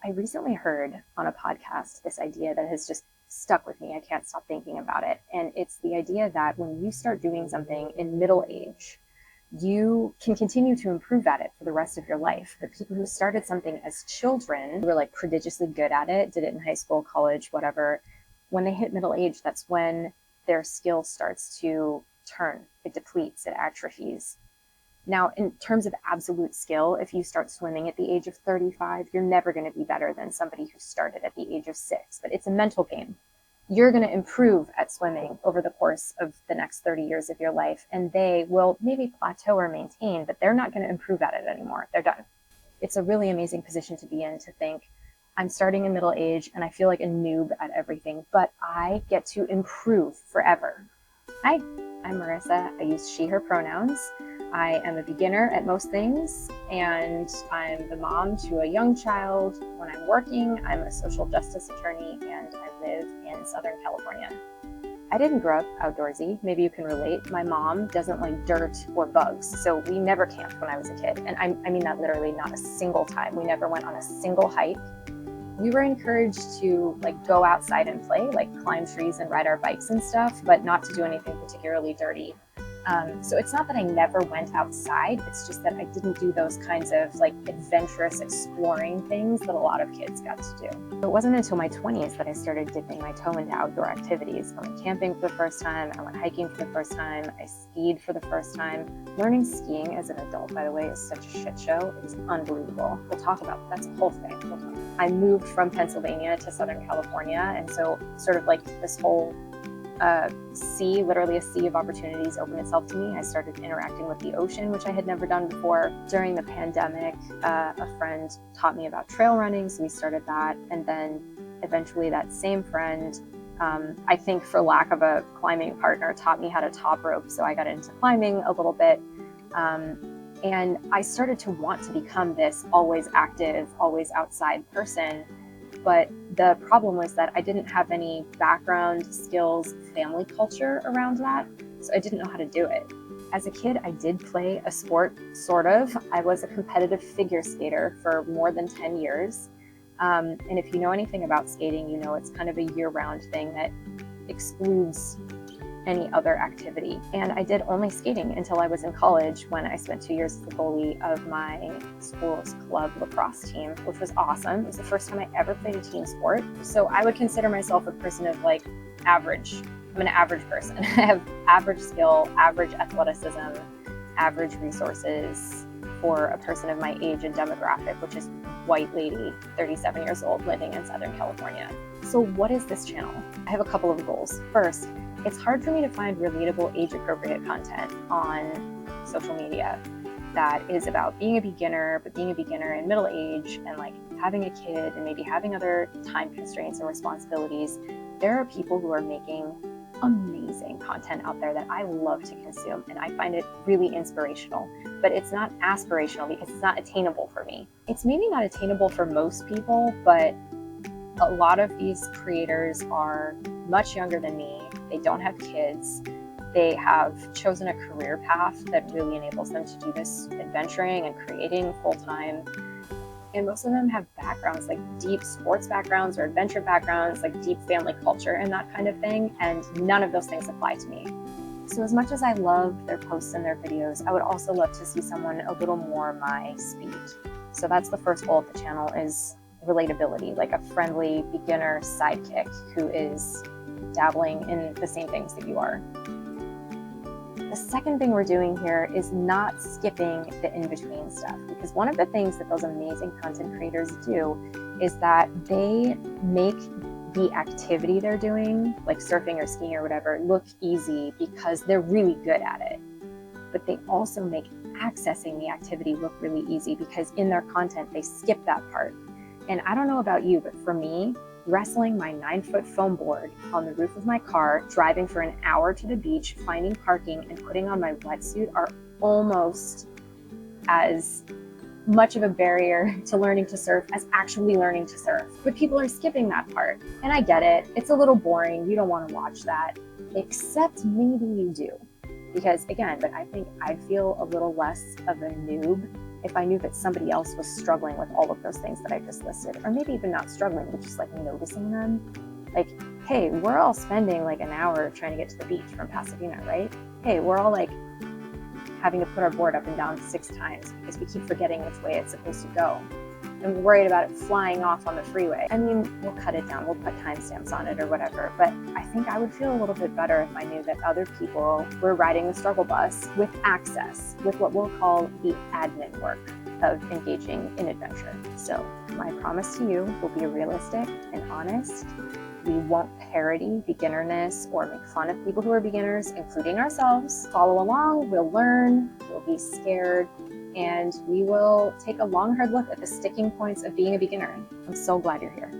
I recently heard on a podcast this idea that has just stuck with me. I can't stop thinking about it. And it's the idea that when you start doing something in middle age, you can continue to improve at it for the rest of your life. The people who started something as children were like prodigiously good at it, did it in high school, college, whatever. When they hit middle age, that's when their skill starts to turn. It depletes, it atrophies. Now, in terms of absolute skill, if you start swimming at the age of 35, you're never going to be better than somebody who started at the age of 6. But it's a mental game. You're going to improve at swimming over the course of the next 30 years of your life, and they will maybe plateau or maintain, but they're not going to improve at it anymore. They're done. It's a really amazing position to be in, to think, I'm starting in middle age and I feel like a noob at everything, but I get to improve forever. Hi, I'm Marissa. I use she, her pronouns. I am a beginner at most things, and I'm the mom to a young child. When I'm working, I'm a social justice attorney, and I live in Southern California. I didn't grow up outdoorsy. Maybe you can relate. My mom doesn't like dirt or bugs, so we never camped when I was a kid. And I mean that literally, not a single time. We never went on a single hike. We were encouraged to like go outside and play, like climb trees and ride our bikes and stuff, but not to do anything particularly dirty. So it's not that I never went outside, it's just that I didn't do those kinds of like adventurous exploring things that a lot of kids got to do. It wasn't until my 20s that I started dipping my toe into outdoor activities. I went camping for the first time, I went hiking for the first time, I skied for the first time. Learning skiing as an adult, by the way, is such a shit show. It is unbelievable. We'll talk about it. That's a whole thing. I moved from Pennsylvania to Southern California, and so sort of like this whole literally a sea of opportunities opened itself to me. I started interacting with the ocean, which I had never done before. During the pandemic, a friend taught me about trail running, so we started that. And then eventually that same friend, I think for lack of a climbing partner, taught me how to top rope. So I got into climbing a little bit. And I started to want to become this always active, always outside person. But the problem was that I didn't have any background, skills, family culture around that, so I didn't know how to do it. As a kid, I did play a sport, sort of. I was a competitive figure skater for more than 10 years. And if you know anything about skating, you know it's kind of a year-round thing that excludes any other activity. And I did only skating until I was in college, when I spent 2 years as the goalie of my school's club lacrosse team, which was awesome. It was the first time I ever played a team sport. So I would consider myself a person of like average. I'm an average person. I have average skill, average athleticism, average resources for a person of my age and demographic, which is white lady, 37 years old, living in Southern California. So what is this channel? I have a couple of goals. First, it's hard for me to find relatable, age-appropriate content on social media that is about being a beginner, but being a beginner in middle age and like having a kid and maybe having other time constraints and responsibilities. There are people who are making amazing content out there that I love to consume, and I find it really inspirational, but it's not aspirational because it's not attainable for me. It's maybe not attainable for most people, but a lot of these creators are much younger than me. They don't have kids. They have chosen a career path that really enables them to do this adventuring and creating full-time. And most of them have backgrounds, like deep sports backgrounds or adventure backgrounds, like deep family culture and that kind of thing. And none of those things apply to me. So as much as I love their posts and their videos, I would also love to see someone a little more my speed. So that's the first goal of the channel, is relatability, like a friendly beginner sidekick who is dabbling in the same things that you are. The second thing we're doing here is not skipping the in-between stuff, because one of the things that those amazing content creators do is that they make the activity they're doing, like surfing or skiing or whatever, look easy because they're really good at it. But they also make accessing the activity look really easy because in their content, they skip that part. And I don't know about you, but for me, wrestling my 9-foot foam board on the roof of my car, driving for an hour to the beach, finding parking, and putting on my wetsuit are almost as much of a barrier to learning to surf as actually learning to surf. But people are skipping that part. And I get it. It's a little boring. You don't want to watch that. Except maybe you do. Because again, but I think I'd feel a little less of a noob if I knew that somebody else was struggling with all of those things that I just listed, or maybe even not struggling, but just like noticing them. Like, hey, we're all spending like an hour trying to get to the beach from Pasadena, right? Hey, we're all like having to put our board up and down 6 times because we keep forgetting which way it's supposed to go. And we're worried about it flying off on the freeway. I mean, we'll cut it down, we'll put timestamps on it or whatever, but I think I would feel a little bit better if I knew that other people were riding the struggle bus with access, with what we'll call the admin work of engaging in adventure. So my promise to you will be realistic and honest. We won't parody beginnerness or make fun of people who are beginners, including ourselves. Follow along, we'll learn, we'll be scared, and we will take a long, hard look at the sticking points of being a beginner. I'm so glad you're here.